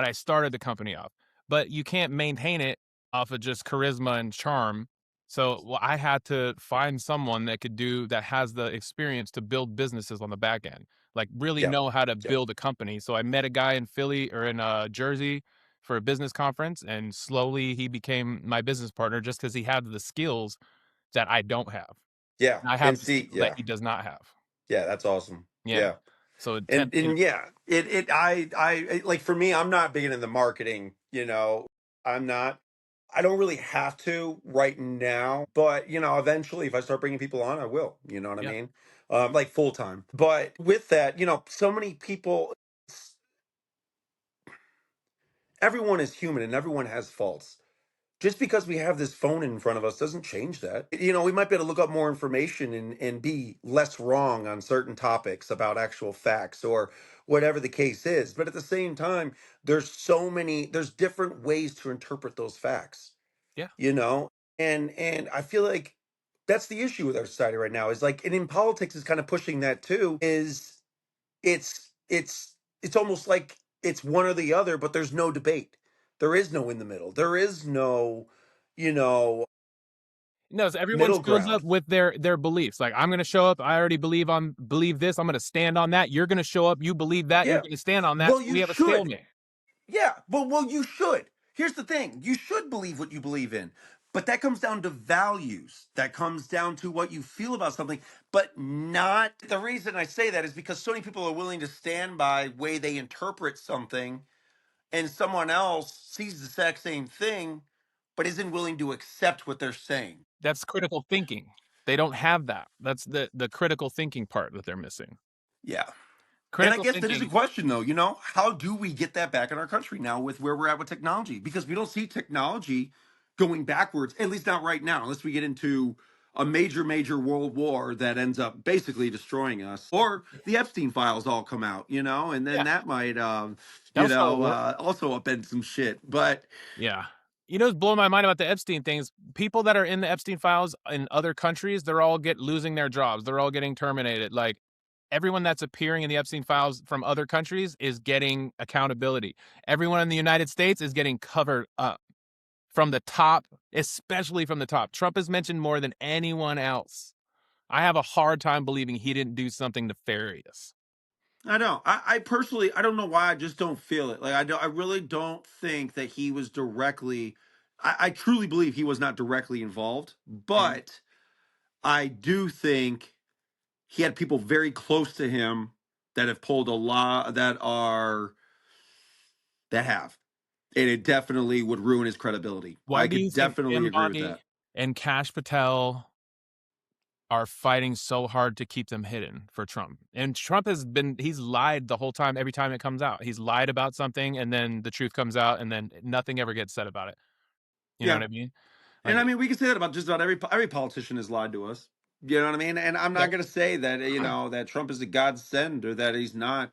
I started the company off. But you can't maintain it off of just charisma and charm. So I had to find someone that has the experience to build businesses on the back end, like really Yep. know how to Yep. build a company. So I met a guy in Philly or in Jersey for a business conference, and slowly he became my business partner just because he had the skills that I don't have. Yeah. And I have And the see, skills that yeah. he does not have. Yeah, that's awesome. Yeah. Yeah. So And yeah, like for me, I'm not big into the marketing, I'm not. I don't really have to right now, but eventually if I start bringing people on, I will, you know what I yeah, mean? Like full time. But with that, so many people, everyone is human and everyone has faults. Just because we have this phone in front of us doesn't change that. We might be able to look up more information and be less wrong on certain topics about actual facts or whatever the case is. But at the same time, there's different ways to interpret those facts, yeah, you know? And I feel like that's the issue with our society right now is like, and in politics is kind of pushing that too, is it's almost like it's one or the other, but there's no debate. There is no in the middle. There is no, you know, No, so everyone middle shows up ground. with their beliefs. Like, I'm gonna show up. I already believe this. I'm gonna stand on that. You're gonna show up. You believe that. You're Yeah. gonna stand on that. Well, So you we have a should. stalemate. Yeah, well, you should. Here's the thing: you should believe what you believe in, but that comes down to values. That comes down to what you feel about something, but not. The reason I say that is because so many people are willing to stand by way they interpret something, and someone else sees the exact same thing, but isn't willing to accept what they're saying. That's critical thinking. They don't have that. That's the critical thinking part that they're missing. Yeah. And I Critical guess that is a thinking. question, though. How do we get that back in our country now with where we're at with technology? Because we don't see technology going backwards, at least not right now, unless we get into a major, major world war that ends up basically destroying us, or the Epstein files all come out, and then Yeah, that might, that'll start a war. also upend some shit. But Yeah. You know what's blowing my mind about the Epstein things? People that are in the Epstein files in other countries, they're all losing their jobs. They're all getting terminated. Like, everyone that's appearing in the Epstein files from other countries is getting accountability. Everyone in the United States is getting covered up from the top, especially from the top. Trump is mentioned more than anyone else. I have a hard time believing he didn't do something nefarious. I don't. I personally, I don't know why. I just don't feel it. Like I don't. I really don't think that he was directly. I truly believe he was not directly involved, Mhm. but I do think he had people very close to him that have pulled a lot that have, and it definitely would ruin his credibility. Why I do you could think definitely Tim agree with Bondi that. and Cash Patel are fighting so hard to keep them hidden for Trump? And Trump he's lied the whole time, every time it comes out. He's lied about something, and then the truth comes out, and then nothing ever gets said about it. You know Yeah, what I mean? and Like, I mean we can say that about just about every politician has lied to us. You know what I mean? And I'm yeah, not going to say that that Trump is a godsend or that he's not.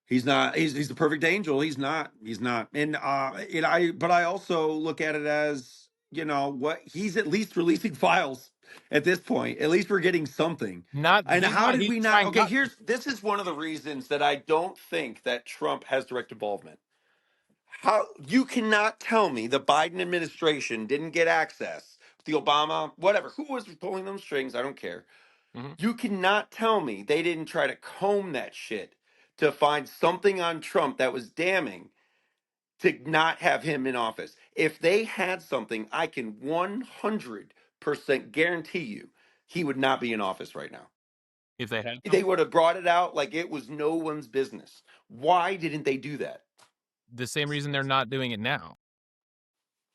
He's not. He's the perfect angel. He's not. He's not. And but I also look at it as what he's at least releasing files at this point. At least we're getting something. not And he's how not did he's we not? trying Okay, not to. this is one of the reasons that I don't think that Trump has direct involvement. How you cannot tell me the Biden administration didn't get access, the Obama, whatever, who was pulling them strings? I don't care. Mhm. You cannot tell me they didn't try to comb that shit to find something on Trump that was damning to not have him in office. If they had something, I can 100% guarantee you he would not be in office right now. If they had They something, would have brought it out like it was no one's business. Why didn't they do that? the same reason they're not doing it now.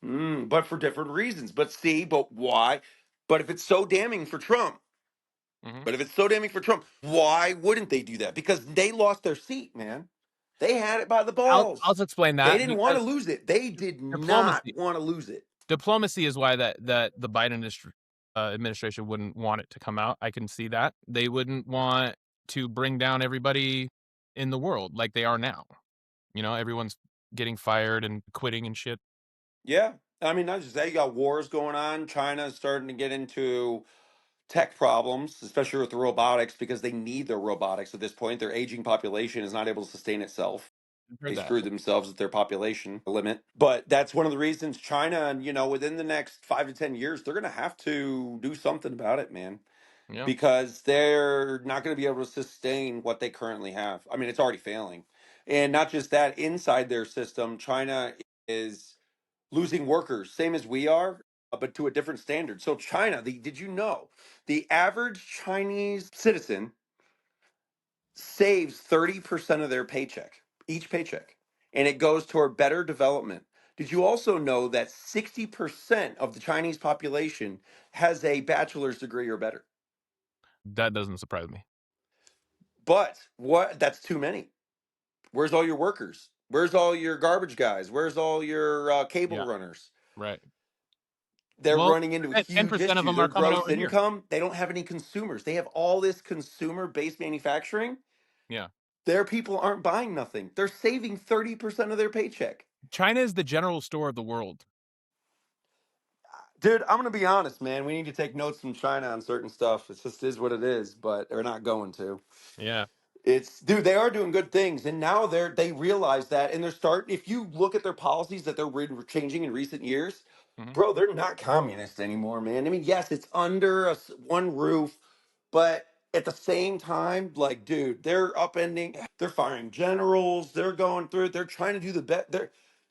But for different reasons. But why? But if it's so damning for Trump, Mhm. why wouldn't they do that? Because they lost their seat, man. They had it by the I'll balls. explain They that didn't want to because lose it. They did not diplomacy. want to lose it. Diplomacy is why that the Biden administration wouldn't want it to come out. I can see that. They wouldn't want to bring down everybody in the world like they are now. Everyone's getting fired and quitting and shit. Yeah. I mean, not just that. You got wars going on. China's starting to get into tech problems, especially with the robotics, because they need their robotics at this point. Their aging population is not able to sustain itself. I've They heard that. screwed themselves with their population limit. But that's one of the reasons China, within the next 5 to 10 years, they're going to have to do something about it, man, Yeah. because they're not going to be able to sustain what they currently have. I mean, it's already failing. And not just that, inside their system, China is losing workers, same as we are, but to a different standard. So, China, did you know the average Chinese citizen saves 30% of their paycheck, each paycheck, and it goes toward better development? Did you also know that 60% of the Chinese population has a bachelor's degree or better? That doesn't surprise me. But what? That's too many. Where's all your workers? Where's all your garbage guys? Where's all your cable Yeah. runners? Right. They're Well, running into a ten huge percent of issue. them Their are coming gross over here. income, they don't have any consumers. They have all this consumer based manufacturing. Yeah. Their people aren't buying nothing. They're saving 30% of their paycheck. China is the general store of the world. Dude, I'm going to be honest, man. We need to take notes from China on certain stuff. It just is what it is, but they're not going to. Yeah. It's dude, they are doing good things, and now they realize that, and they're starting. If you look at their policies that changing in recent years, Mhm. bro, they're not communist anymore, man. I mean, yes, it's under one roof, but at the same time, like, dude, they're upending, they're firing generals, they're going through it, they're trying to do the best.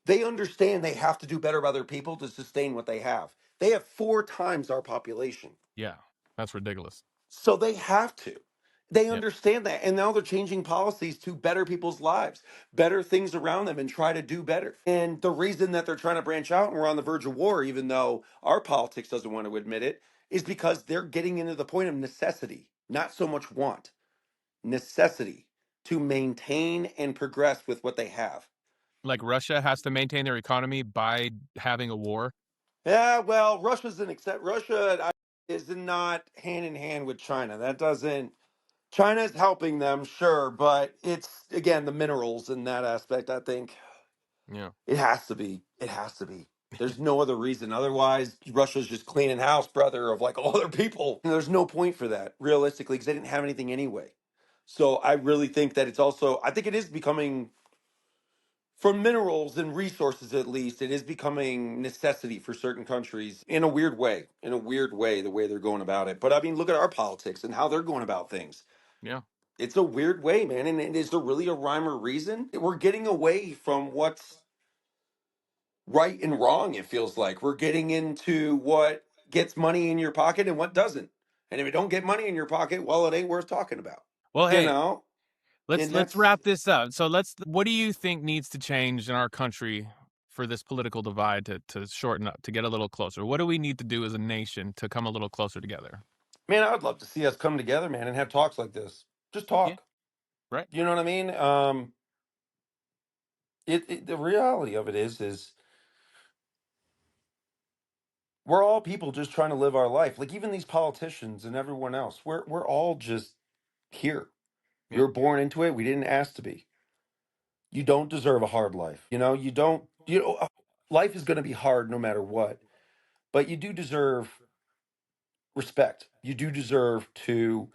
They understand they have to do better by their people to sustain what they have. They have 4 times our population. Yeah, that's ridiculous. So they have to. They Yeah. understand that. And now they're changing policies to better people's lives, better things around them, and try to do better. And the reason that they're trying to branch out and we're on the verge of war, even though our politics doesn't want to admit it, is because they're getting into the point of necessity, not so much want, necessity to maintain and progress with what they have. Like Russia has to maintain their economy by having a war. Yeah, well, Russia's an except. Is not hand in hand with China. That doesn't. China's helping them, sure, but it's again the minerals in that aspect. I think Yeah. it has to be. It has to be. There's no other reason. Otherwise, Russia's just cleaning house, brother, of like all other people. And there's no point for that, realistically, because they didn't have anything anyway. So I really think that it's also. I think it is becoming, for minerals and resources at least, it is becoming necessity for certain countries in a weird way. In a weird way, the way they're going about it. But I mean, look at our politics and how they're going about things. Yeah. It's a weird way, man. And is there really a rhyme or reason? We're getting away from what's right and wrong, it feels like. We're getting into what gets money in your pocket and what doesn't. And if it don't get money in your pocket, well, it ain't worth talking about. Well, You hey, know? let's And let's that's wrap this up. So let's what do you think needs to change in our country for this political divide to shorten up, to get a little closer? What do we need to do as a nation to come a little closer together? man, I would love to see us come together, man, and have talks like this. Just Yeah. talk. Right. You know what I mean? The reality of it is we're all people just trying to live our life. Like even these politicians and everyone else, we're all just here. We Yeah. were born into it. We didn't ask to be. You don't deserve a hard life. You know, you don't, you know, life is going to be hard no matter what, but you do deserve respect. You do deserve to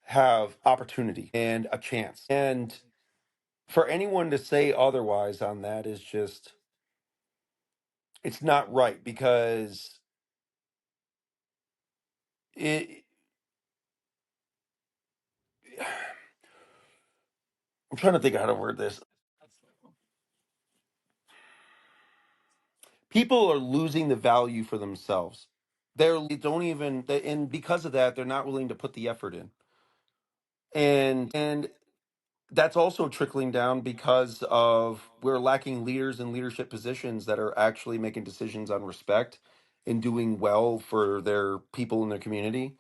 have opportunity and a chance. And for anyone to say otherwise on that is just, it's not right because it, I'm trying to think of how to word this. People are losing the value for themselves. They don't even, and because of that, they're not willing to put the effort in. And that's also trickling down because of we're lacking leaders in leadership positions that are actually making decisions on respect and doing well for their people in their community.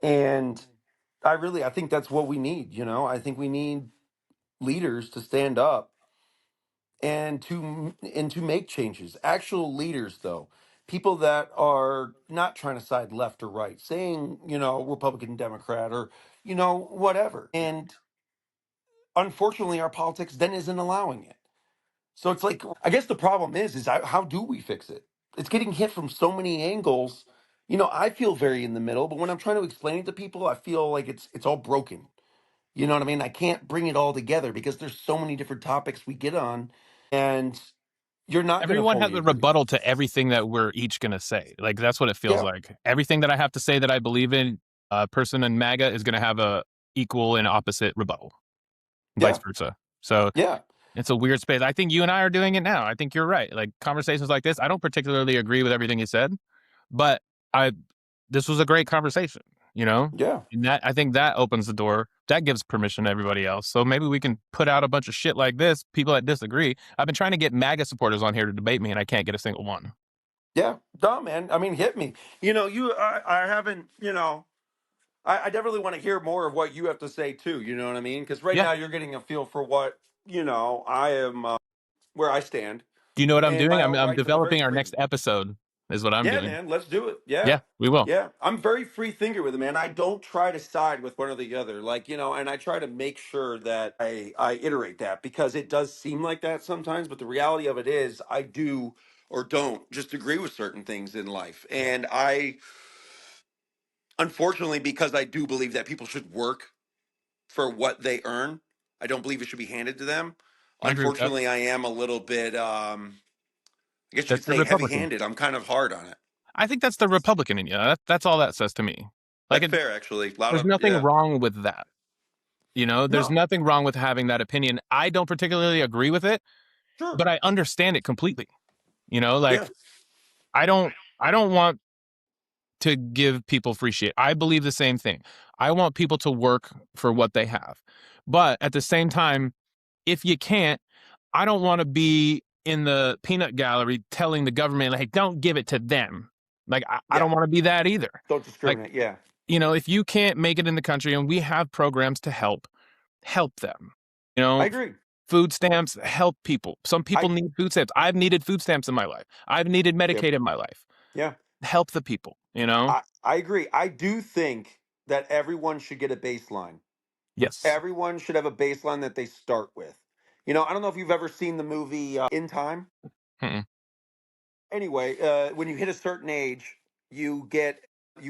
And I think that's what we need, you know. I think we need leaders to stand up and to make changes. Actual leaders though. People that are not trying to side left or right, saying, you know, Republican, Democrat, or, you know, whatever. Yeah. And unfortunately, our politics then isn't allowing it. So it's like, I guess the problem is how do we fix it? It's getting hit from so many angles. You know, I feel very in the middle, but when I'm trying to explain it to people, I feel like it's all broken. You know what I mean? I can't bring it all together because there's so many different topics we get on, and you're not going to Everyone has fully a agree. rebuttal to everything that we're each gonna say. Like that's what it feels Yeah, like. Everything that I have to say that I believe in, a person in MAGA is gonna have a equal and opposite rebuttal, vice yeah, versa. So yeah, it's a weird space. I think you and I are doing it now. I think you're right. Like conversations like this, I don't particularly agree with everything you said, but I this was a great conversation, you know? yeah, And that I think that opens the door. That gives permission to everybody else. So maybe we can put out a bunch of shit like this, people that disagree. I've been trying to get MAGA supporters on here to debate me and I can't get a single one. yeah. Dumb, man. I mean, hit me. You know, I haven't, you know, I definitely want to hear more of what you have to say too. You know what I mean? Because right Yeah. now you're getting a feel for what, you know, I am, where I stand Do you know what I'm and doing? my I'm own I'm rights. I'm a very developing our free. next episode is what I'm Yeah, doing. man, let's do it. Yeah. Yeah, we will. Yeah. I'm very free thinker with it, man. I don't try to side with one or the other. Like, you know, and I try to make sure that I iterate that because it does seem like that sometimes, but the reality of it is I do or don't just agree with certain things in life. And I unfortunately, because I do believe that people should work for what they earn. I don't believe it should be handed to them. I agree with that. Unfortunately, I am a little bit, I guess you That's could the say, Republican. heavy-handed. I'm kind of hard on it. I think that's the Republican in you. That's all that says to me. Like, That's fair, actually. A lot there's of nothing yeah. wrong with that. There's No, nothing wrong with having that opinion. I don't particularly agree with it, sure, but I understand it completely. yeah, Like, I don't want to give people free shit. I believe the same thing. I want people to work for what they have. But at the same time, if you can't, I don't want to be in the peanut gallery telling the government, like, don't give it to them. Like, I yeah. don't want to be that either. Don't Like, discriminate. Yeah, if you can't make it in the country and we have programs to help them. I agree. Food stamps help people. Some people I need food stamps. I've needed food stamps in my life. I've needed Yep, Medicaid in my life. yeah. Help the people. I agree. I do think that everyone should get a baseline. Yes. Everyone should have a baseline that they start with. I don't know if you've ever seen the movie In Time. Mm-mm. Anyway, when you hit a certain age, you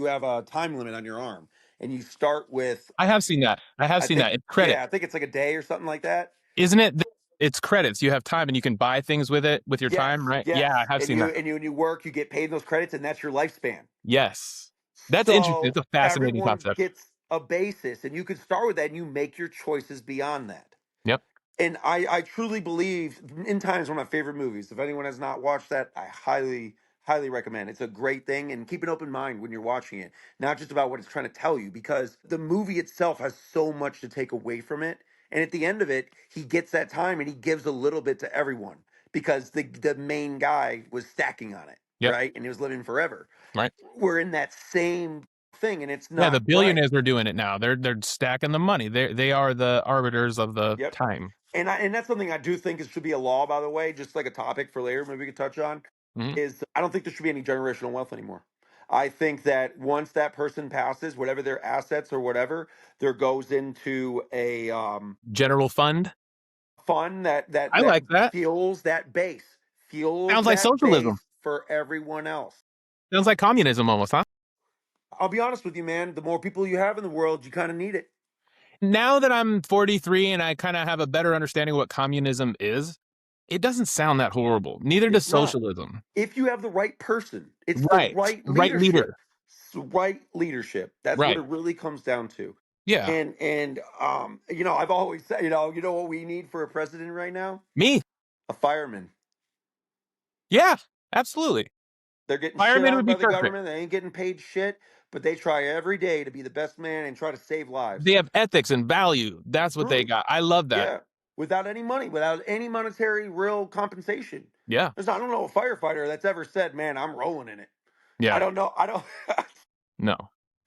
have a time limit on your arm, and you start with I have seen that. I have I seen that. think It's credit. yeah, I think it's like a day or something like that. Isn't it? It's credits. You have time and you can buy things with it with your Yes, time, right? Yeah, I yes. have And seen you that. and you when you work, you get paid those credits, and that's your lifespan. Yes. That's interesting. It's So a fascinating everyone concept. gets a basis, and you could start with that, and you make your choices beyond that. Yep. And I truly believe In Time is one of my favorite movies. If anyone has not watched that, I highly recommend. It's a great thing, and keep an open mind when you're watching it, not just about what it's trying to tell you, because the movie itself has so much to take away from it. And at the end of it, he gets that time and he gives a little bit to everyone because the main guy was stacking on it, Yep. right? And he was living forever. Right. We're in that same thing, and it's Yeah, the not right. billionaires are doing it now. They're stacking the money. They are the arbiters of the Yep. time. And that's something I do think it should be a law, by the way, just like a topic for later, maybe we could touch on, Mhm. is I don't think there should be any generational wealth anymore. I think that once that person passes, whatever their assets or whatever, there goes into a General fund. fund that I that like that. fuels Sounds like that socialism. base for everyone else. Sounds like communism almost, huh? I'll be honest with you, man. The more people you have in the world, you kind of need it. Now that I'm 43 and I kind of have a better understanding of what communism is, it doesn't sound that horrible. Neither does It's not. socialism. If you have the right person, it's the Right. right Right leadership. leader. Right leadership. That's what Right. it really comes down to. Yeah. And I've always said, you know what we need for a president right now? Me. A fireman. Yeah. Absolutely. They're getting shit Fireman on would be by the perfect. government. They ain't getting paid shit, but they try every day to be the best man and try to save lives. They have ethics and value. That's what they Truly. got. I love that. Yeah. Without any money, without any monetary real compensation. Yeah. I don't know a firefighter that's ever said, "Man, I'm rolling in it." I Yeah. don't know. I don't No.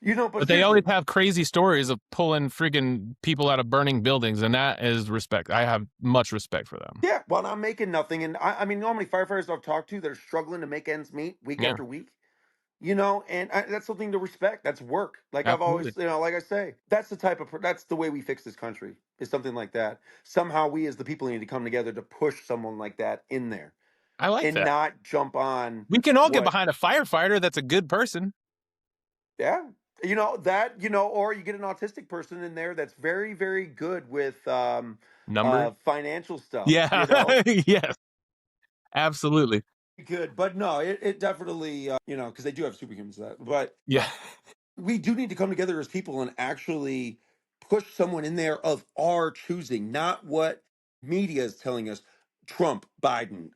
but But they always seriously. have crazy stories of pulling freaking people out of burning buildings, and that is respect. I have much respect for them. Yeah, well, I'm making nothing, and I mean, normally firefighters I've talked to that are struggling to make ends meet week Yeah. after week, and that's something to respect. That's work. Like I've always, Absolutely. like I say, that's the way we fix this country is something like that. Somehow we as the people need to come together to push someone like that in there I like and that. not jump on We can all get what, behind a firefighter that's a good person. yeah, or you get an autistic person in there that's very, very good with Numbers. financial stuff, Yeah. Yes. Absolutely. Good, but no, it definitely, because they do have superhumans that, but Yeah. we do need to come together as people and actually push someone in there of our choosing, not what media is telling us. Trump, Biden,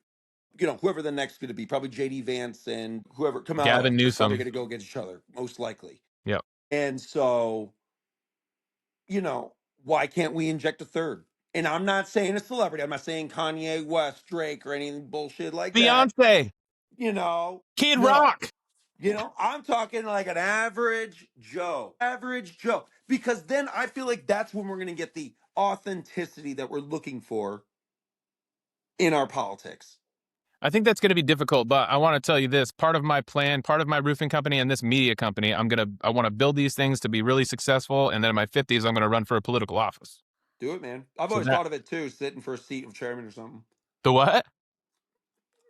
whoever the next going to be, probably JD Vance and whoever Kamala, Gavin they're probably Newsom. going to go against each other, most likely. Yep. And so, why can't we inject a third? And I'm not saying a celebrity. I'm not saying Kanye West, Drake, or anything bullshit like that. Beyonce. Kid No. Rock. I'm talking like an average Joe. Average Joe. Because then I feel like that's when we're going to get the authenticity that we're looking for in our politics. I think that's going to be difficult, but I want to tell you this. Part of my plan, part of my roofing company and this media company, I want to build these things to be really successful. And then in my 50s, I'm going to run for a political office. Do it, man. I've So always that, thought of it too, sitting for a seat of chairman or something. the what?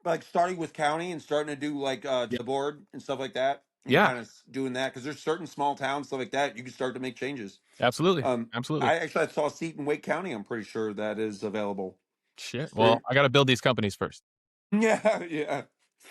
Like starting with county and starting to do like Yeah. the board and stuff like that. and Yeah, kind of doing that because there's certain small towns stuff like that you can start to make changes. absolutely, Um, absolutely. I saw a seat in Wake County. I'm pretty sure that is available. Shit. For Well, I got to build these companies first. yeah, yeah.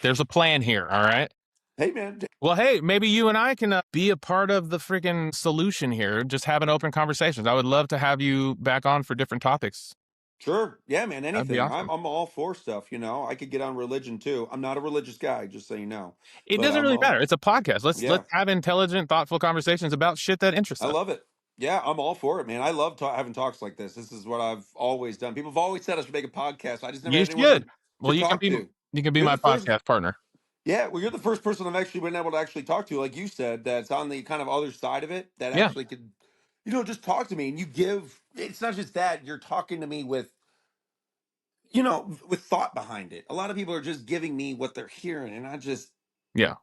There's a plan here. All right. Hey man, Well, hey, maybe you and I can be a part of the freaking solution here. Just having open conversations. I would love to have you back on for different topics. sure, yeah, man. That'd be Anything. awesome. I'm all for stuff. I could get on religion too. I'm not a religious guy, just so you know, It but doesn't I'm really all matter. It's a podcast. yeah. Let's have intelligent, thoughtful conversations about shit that interests I us. love it. Yeah, I'm all for it, man. I love having talks like this. This is what I've always done. People have always said I should make a podcast. I just never You had anyone should. to Well, talk to. you can be You're my the first. podcast partner. Yeah, well, you're the first person I've actually been able to actually talk to, like you said, that's on the kind of other side of it that Yeah. actually could, just talk to me. And you give, it's not just that, you're talking to me with, with thought behind it. A lot of people are just giving me what they're hearing, and Yeah.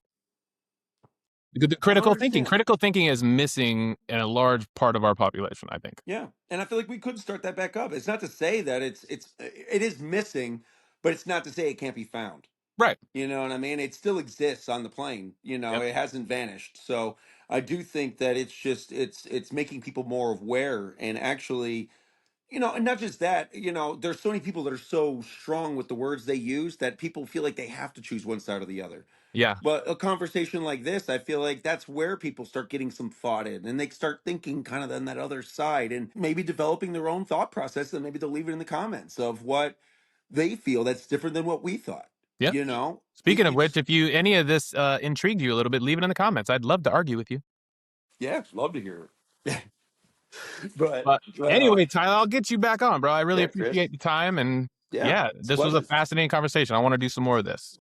The I don't critical thinking. understand. Critical thinking is missing in a large part of our population, I think. Yeah, and I feel like we could start that back up. It's not to say that it is missing, but it's not to say it can't be found. Right. You know what I mean? It still exists on the plane. Yep. It hasn't vanished. So I do think that it's making people more aware and actually, and not just that, there's so many people that are so strong with the words they use that people feel like they have to choose one side or the other. Yeah. But a conversation like this, I feel like that's where people start getting some thought in and they start thinking kind of on that other side and maybe developing their own thought process. And maybe they'll leave it in the comments of what they feel that's different than what we thought. Yep. You know, Speaking of you which, just, if any of this intrigued you a little bit, leave it in the comments. I'd love to argue with you. yeah, love to hear it. but, But but, anyway, Tyler, I'll get you back on, bro. I really yeah, Chris. appreciate the time. And Yeah, yeah, it's a this was a pleasure. fascinating conversation. I want to do some more of this.